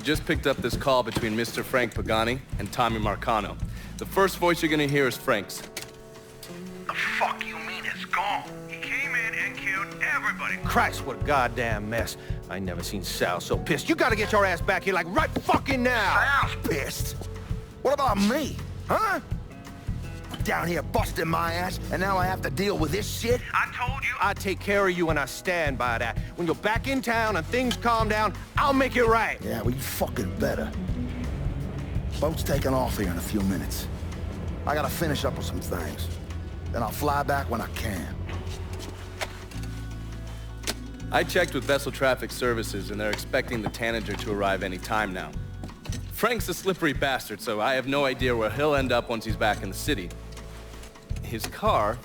just picked up this call between Mr. Frank Pagani and Tommy Marcano. The first voice you're gonna hear is Frank's. The fuck you mean it's gone? He came in and killed everybody. Christ, what a goddamn mess. I ain't never seen Sal so pissed. You gotta get your ass back here like right fucking now. Sal's pissed. What about me? Huh? Down here busting my ass, and now I have to deal with this shit? I told you. I take care of you and I stand by that. When you're back in town and things calm down, I'll make it right. Yeah, well, you fucking better. Boat's taking off here in a few minutes. I gotta finish up with some things. Then I'll fly back when I can. I checked with Vessel Traffic Services, and they're expecting the Tanager to arrive any time now. Frank's a slippery bastard, so I have no idea where he'll end up once he's back in the city. His car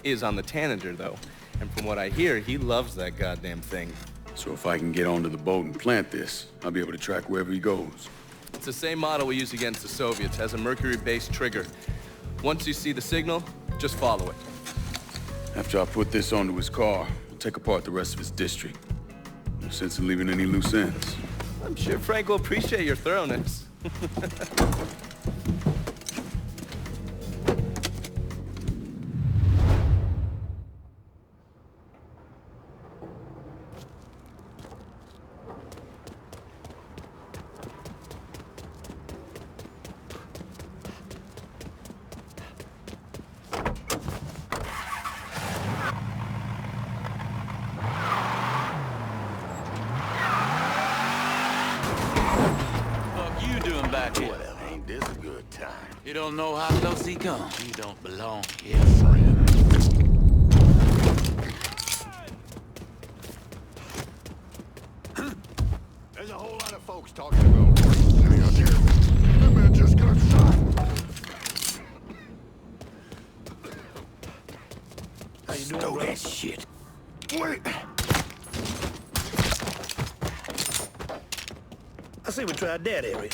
is on the Tanager, though, and from what I hear, he loves that goddamn thing. So if I can get onto the boat and plant this, I'll be able to track wherever he goes. It's the same model we used against the Soviets, has a mercury-based trigger. Once you see the signal, just follow it. After I put this onto his car, I'll take apart the rest of his district. No sense in leaving any loose ends. I'm sure Frank will appreciate your thoroughness. Whatever. Ain't this a good time? You don't know how close he come. You don't belong here, friend. There's a whole lot of folks talking about sitting out there. That man just got shot. How you doing, Stow bro? that shit. Wait. I say we tried that area.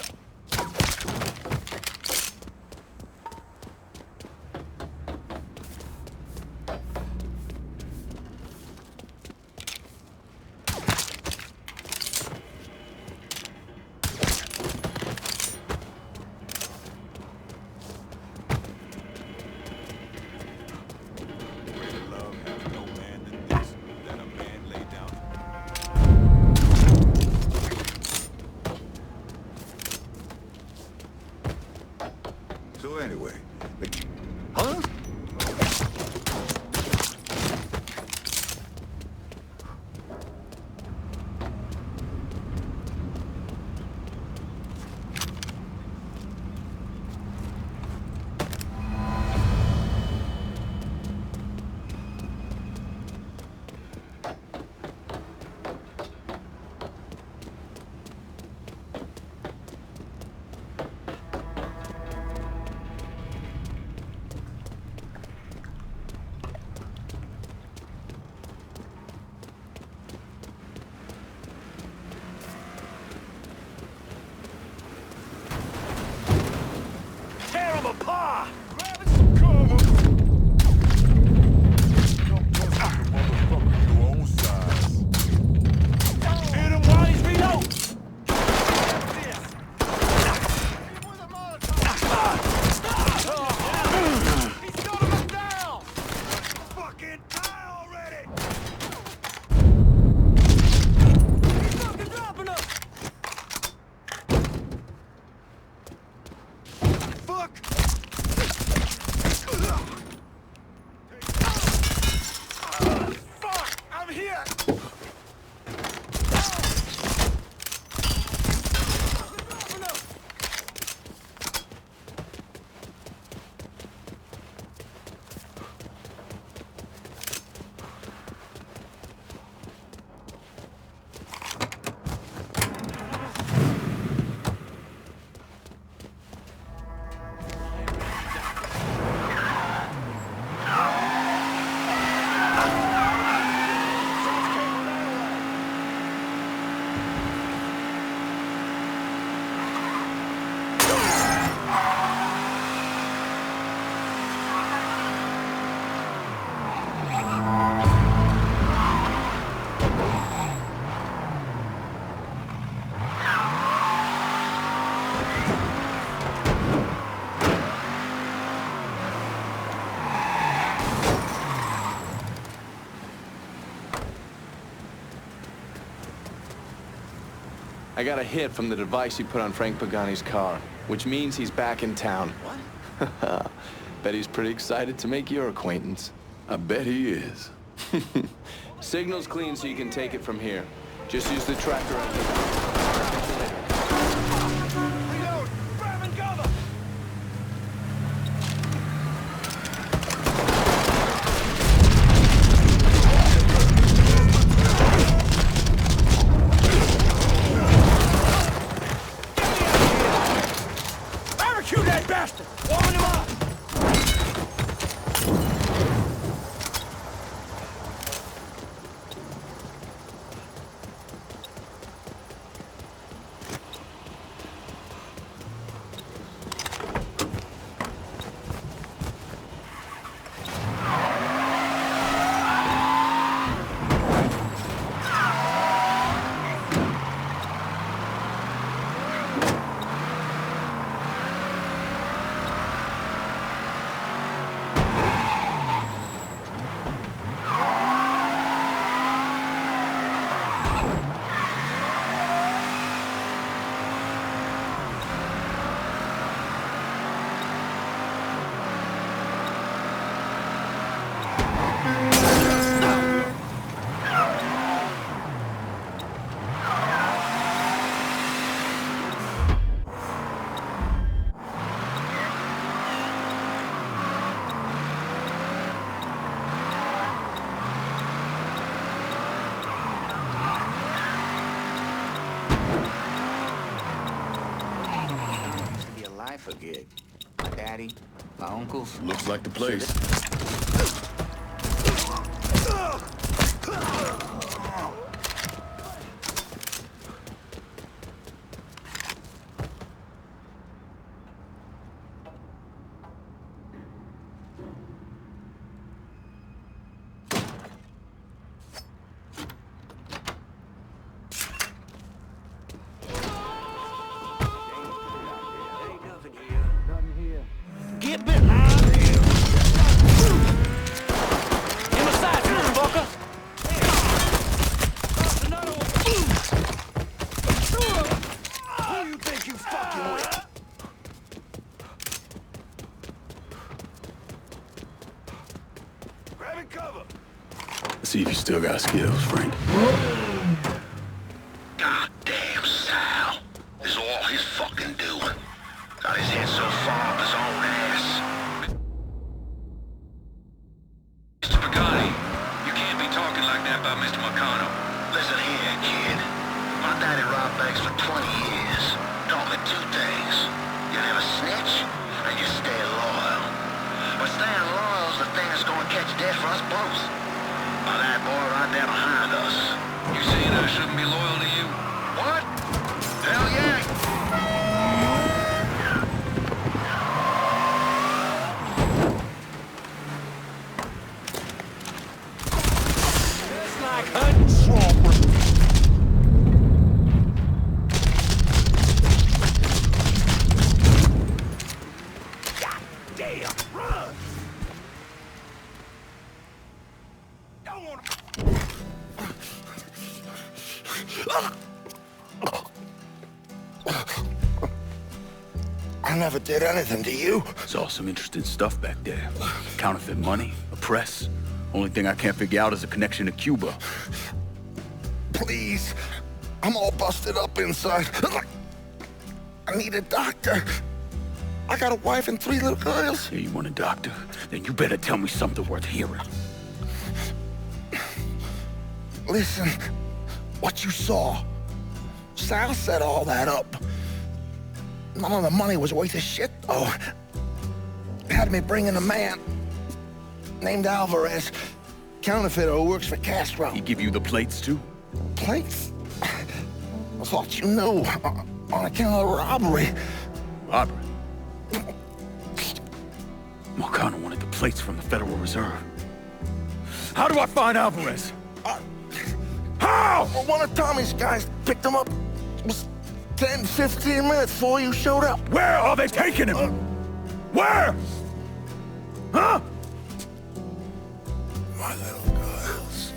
I got a hit from the device you put on Frank Pagani's car, which means he's back in town. What? Bet he's pretty excited to make your acquaintance. I bet he is. Signal's clean so you can take it from here. Just use the tracker and... Reload! Grab and cover! Barbecue that bastard! Warming him up! Forget. My daddy, my uncles. Looks like the place. Get behind him! In the side, motherfucker! Another one! Who you think you fucking with? Grab and cover! Let's see if you still got skills, Frank. Goddamn Sal. This is all his fucking doing. Got his head so far up his own ass. Mr. Pagani, you can't be talking like that about Mr. McConnell. Listen here, kid. My daddy robbed banks for 20 years. Talking two things. You never snitch, and you stay loyal. But staying loyal is the thing that's gonna catch death for us both. By that boy right there behind us. You saying I shouldn't be loyal to you? What? Hell yeah! Like hunting swampers. God damn, run! Don't want to... I never did anything to you. Saw some interesting stuff back there. Counterfeit money, a press. Only thing I can't figure out is a connection to Cuba. Please. I'm all busted up inside. I need a doctor. I got a wife and 3 little girls. Hey, you want a doctor? Then you better tell me something worth hearing. Listen, what you saw. Sal set all that up. None of the money was worth a shit, though. Had me bring in a man named Alvarez, counterfeiter who works for Castro. He give you the plates, too? Plates? I thought you knew. On account of the robbery. Robbery? Marcano wanted the plates from the Federal Reserve. How do I find Alvarez? How? Well, one of Tommy's guys picked him up. It was 10, 15 minutes before you showed up. Where are they taking him? Where? Huh? My little girls.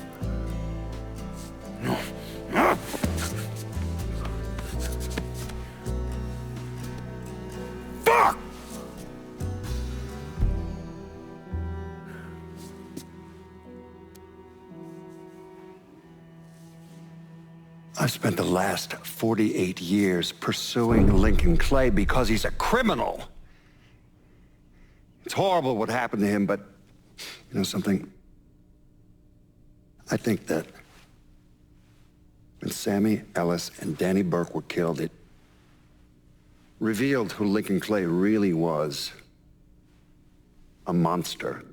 I've spent the last 48 years pursuing Lincoln Clay because he's a criminal. It's horrible what happened to him, but you know something? I think that when Sammy Ellis and Danny Burke were killed, it revealed who Lincoln Clay really was. A monster.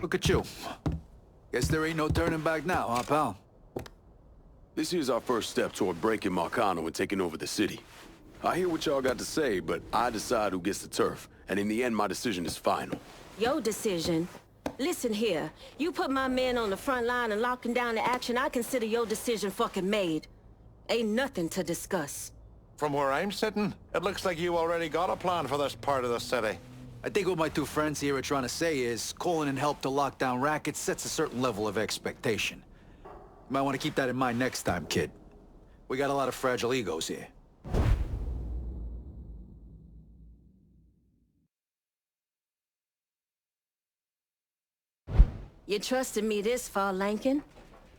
Look at you. Guess there ain't no turning back now, huh, pal? This here's our first step toward breaking Marcano and taking over the city. I hear what y'all got to say, but I decide who gets the turf. And in the end, my decision is final. Your decision? Listen here. You put my men on the front line and locking down the action, I consider your decision fucking made. Ain't nothing to discuss. From where I'm sitting, it looks like you already got a plan for this part of the city. I think what my two friends here are trying to say is calling in help to lock down rackets sets a certain level of expectation. You might want to keep that in mind next time, kid. We got a lot of fragile egos here. You trusted me this far, Lincoln.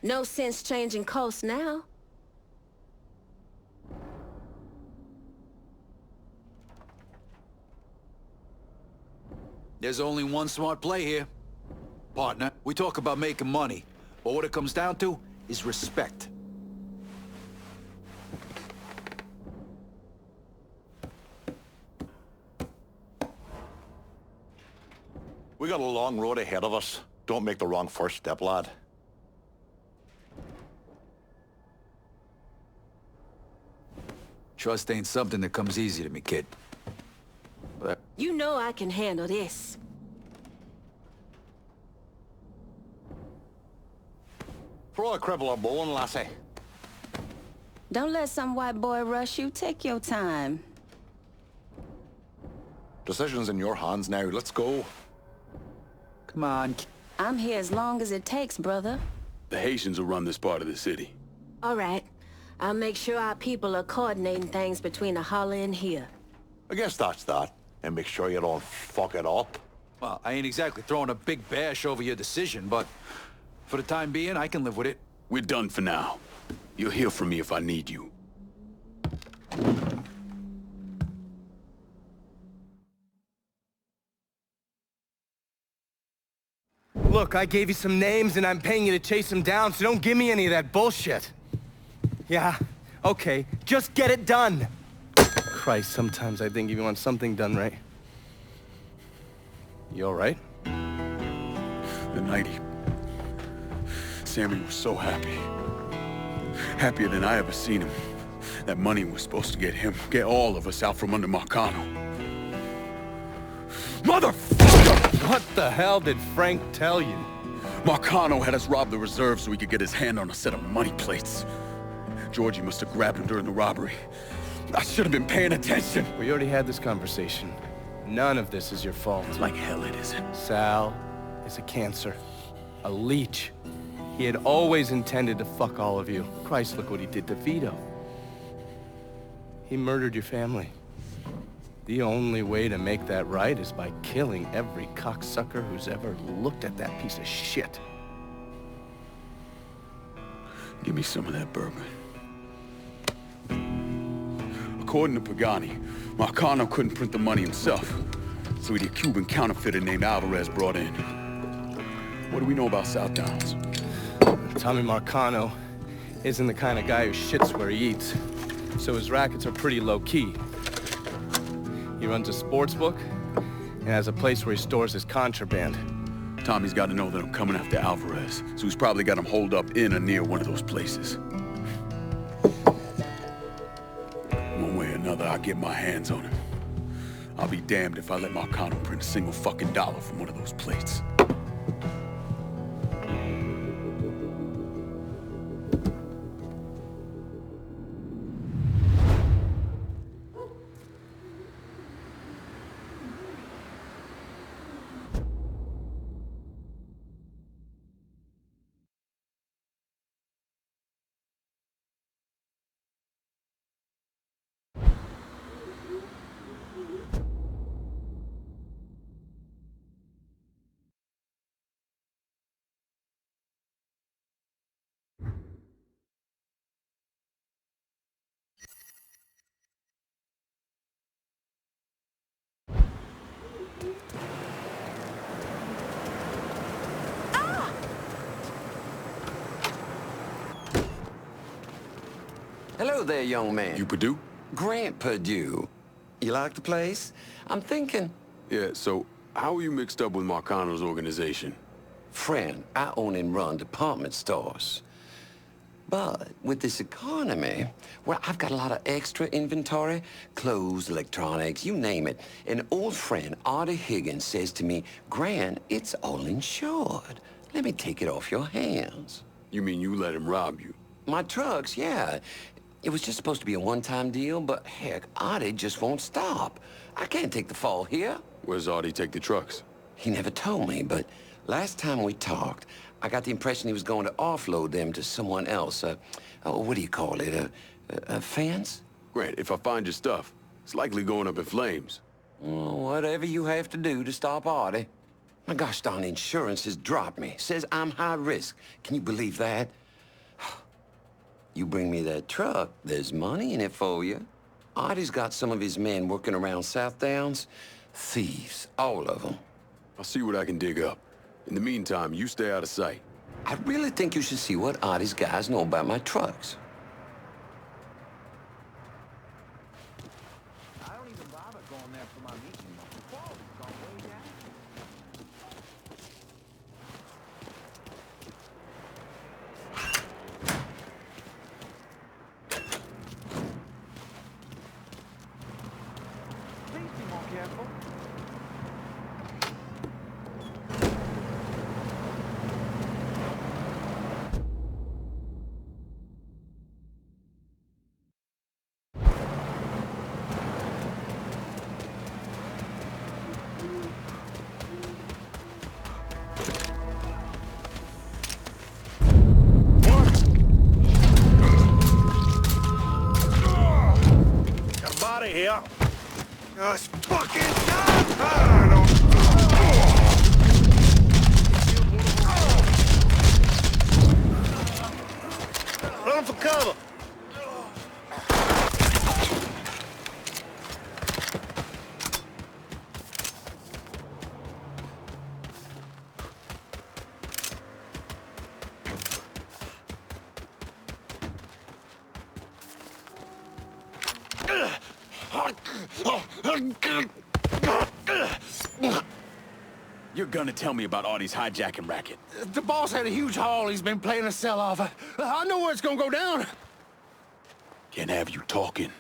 No sense changing course now. There's only one smart play here. Partner, we talk about making money, but what it comes down to is respect. We got a long road ahead of us. Don't make the wrong first step, lad. Trust ain't something that comes easy to me, kid. But You know I can handle this. Throw a cribble a bone, lassie. Don't let some white boy rush you. Take your time. Decision's in your hands now. Let's go. come on. I'm here as long as it takes, brother. The Haitians will run this part of the city. All right. I'll make sure our people are coordinating things between the holler and here. I guess that's that. And make sure you don't fuck it up. Well, I ain't exactly throwing a big bash over your decision, but for the time being, I can live with it. We're done for now. You'll hear from me if I need you. Look, I gave you some names and I'm paying you to chase them down, so don't give me any of that bullshit. Yeah, okay, just get it done. Christ, sometimes I think if you want something done right. You all right? The night Sammy was so happy. Happier than I ever seen him. That money was supposed to get all of us out from under Marcano. Motherfucker! What the hell did Frank tell you? Marcano had us rob the reserve so he could get his hand on a set of money plates. Georgie must have grabbed him during the robbery. I should have been paying attention. We already had this conversation. None of this is your fault. Like hell it isn't. Sal is a cancer. A leech. He had always intended to fuck all of you. Christ, look what he did to Vito. He murdered your family. The only way to make that right is by killing every cocksucker who's ever looked at that piece of shit. Give me some of that bourbon. According to Pagani, Marcano couldn't print the money himself, so he had a Cuban counterfeiter named Alvarez brought in. What do we know about South Downs? Tommy Marcano isn't the kind of guy who shits where he eats, so his rackets are pretty low-key. He runs a sports book and has a place where he stores his contraband. Tommy's got to know that I'm coming after Alvarez, so he's probably got him holed up in or near one of those places. One way or another, I'll get my hands on him. I'll be damned if I let Marcano print a single fucking dollar from one of those plates. Hello there, young man. You Purdue? Grant Purdue. You like the place? I'm thinking... Yeah, so how are you mixed up with Marcano's organization? Friend, I own and run department stores. But with this economy, well, I've got a lot of extra inventory, clothes, electronics, you name it. An old friend, Artie Higgins, says to me, Grant, it's all insured. Let me take it off your hands. You mean you let him rob you? My trucks, yeah. It was just supposed to be a one-time deal, but heck, Artie just won't stop. I can't take the fall here. Where's Artie take the trucks? He never told me, but last time we talked, I got the impression he was going to offload them to someone else. What do you call it? A fence? Grant, if I find your stuff, it's likely going up in flames. Well, whatever you have to do to stop Artie. My gosh darn insurance has dropped me. Says I'm high risk. Can you believe that? You bring me that truck, there's money in it for you. Artie's got some of his men working around South Downs. Thieves, all of them. I'll see what I can dig up. In the meantime, you stay out of sight. I really think you should see what Artie's guys know about my trucks. I don't even bother going there for my meeting. The quality's gone way down. Please be more careful. Here. Just fucking Run for cover. You're gonna tell me about Artie's hijacking racket. The boss had a huge haul he's been playing a sell-off. I know where it's gonna go down. Can't have you talking.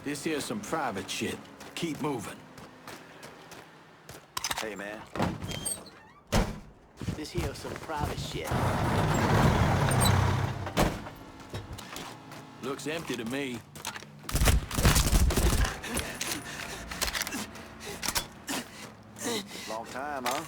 This here's some private shit. Keep moving. Hey, man. This here's some private shit. Looks empty to me. Long time, huh?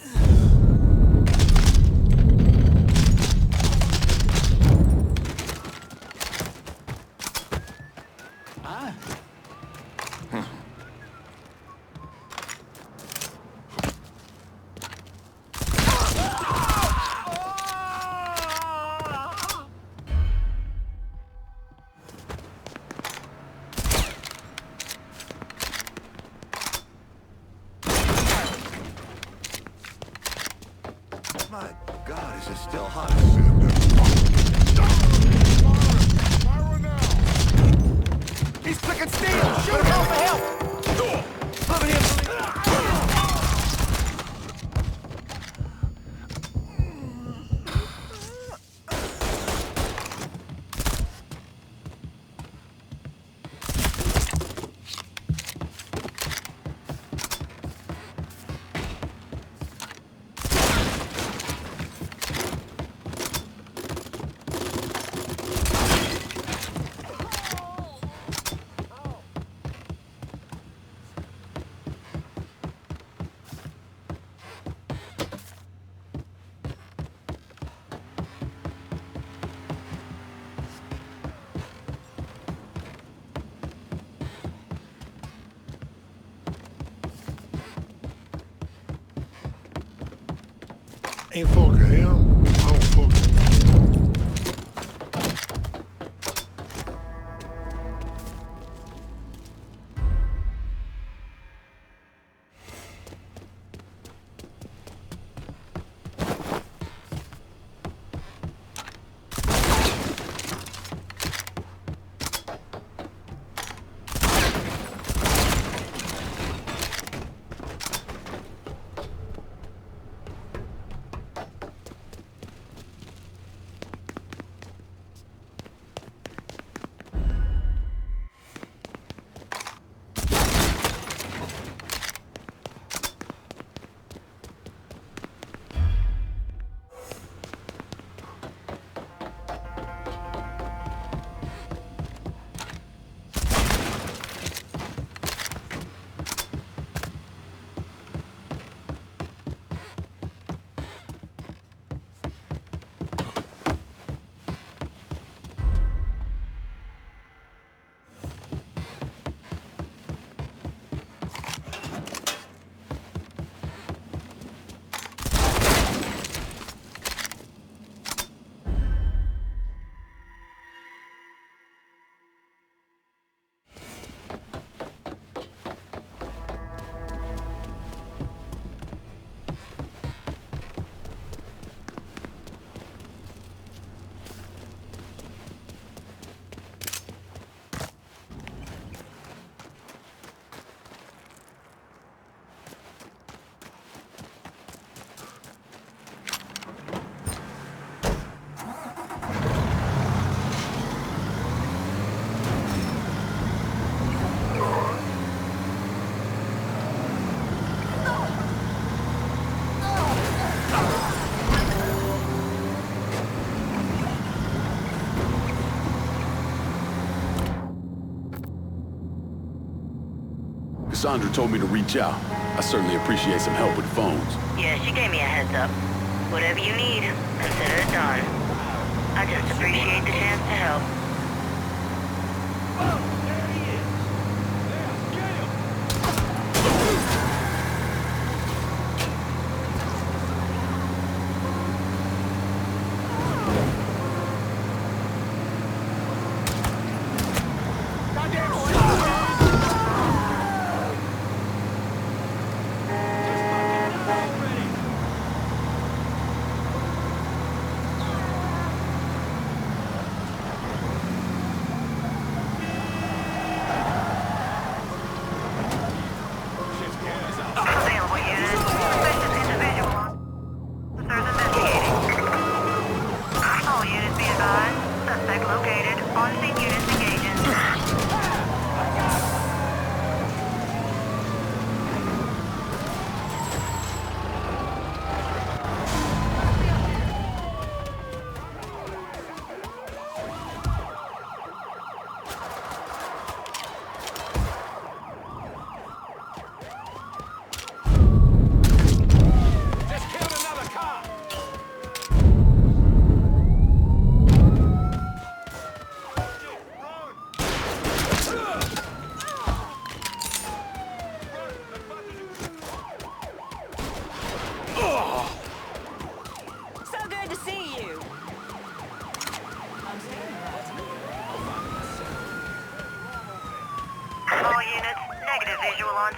My God, is it still hot? He's flicking steel! Shoot him for help! Cover him! Ain't fucking him. I don't fuck him. Cassandra told me to reach out. I certainly appreciate some help with phones. Yeah, she gave me a heads up. Whatever you need, consider it done. I just appreciate the chance to help.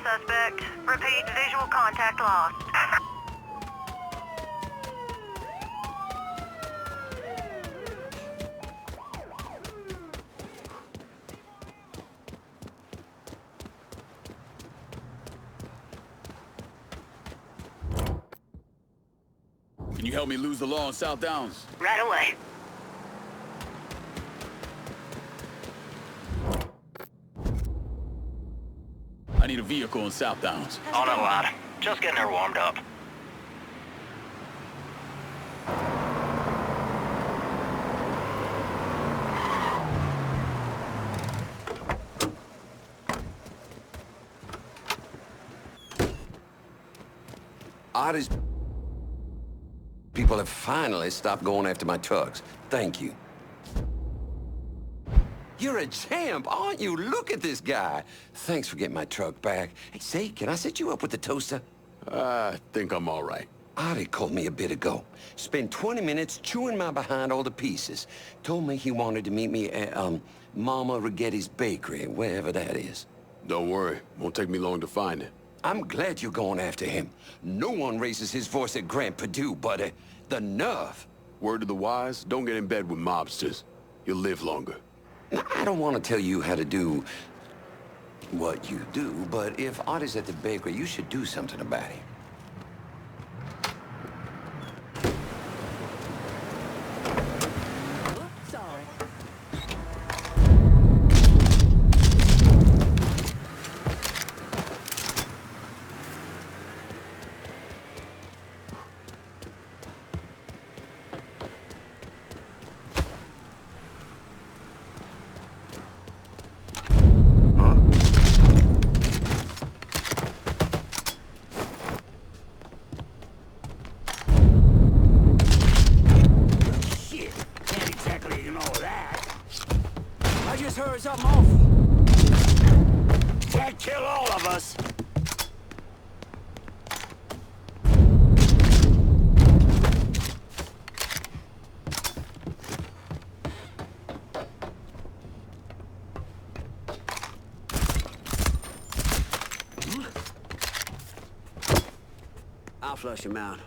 Suspect. Repeat, visual contact lost. Can you help me lose the law on South Downs? Right away. I need a vehicle in South Downs. On a lot. Just getting her warmed up. Oddest people have finally stopped going after my trucks. Thank you. You're a champ, aren't you? Look at this guy. Thanks for getting my truck back. Hey, say, can I set you up with the toaster? I think I'm all right. Artie called me a bit ago. Spent 20 minutes chewing my behind all the pieces. Told me he wanted to meet me at, Mama Righetti's bakery, wherever that is. Don't worry. Won't take me long to find it. I'm glad you're going after him. No one raises his voice at Grand Purdue, buddy. The nerve. Word to the wise, don't get in bed with mobsters. You'll live longer. Now, I don't want to tell you how to do what you do, but if Artie's at the bakery, you should do something about him. Something awful. Can't kill all of us. I'll flush him out.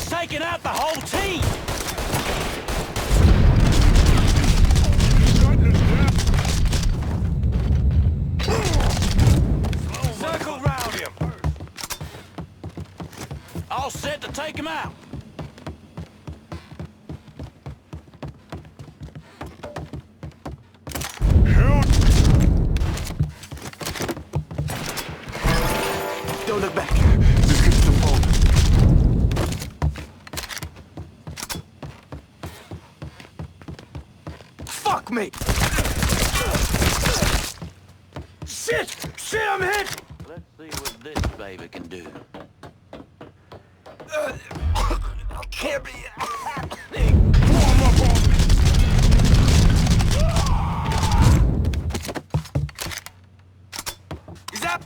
Taking out the whole team! Circle round him! All set to take him out! Don't look back. Fuck me! Shit! Shit, I'm hit! Let's see what this baby can do. Can't be happening! Warm up on me! Is that...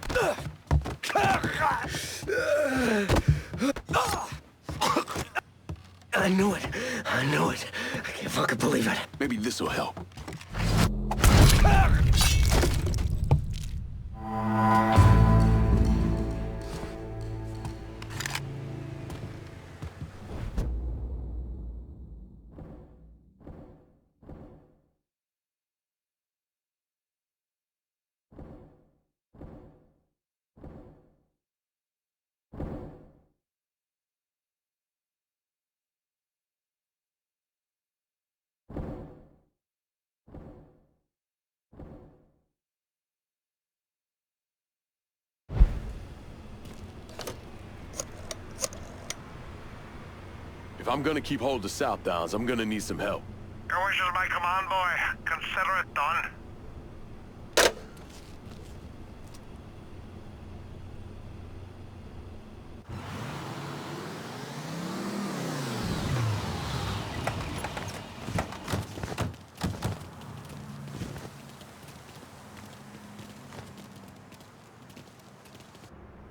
I knew it. I knew it. I can't fucking believe it. Maybe this'll help. If I'm gonna keep hold of South Downs, I'm gonna need some help. Your wishes, my command boy. Consider it done.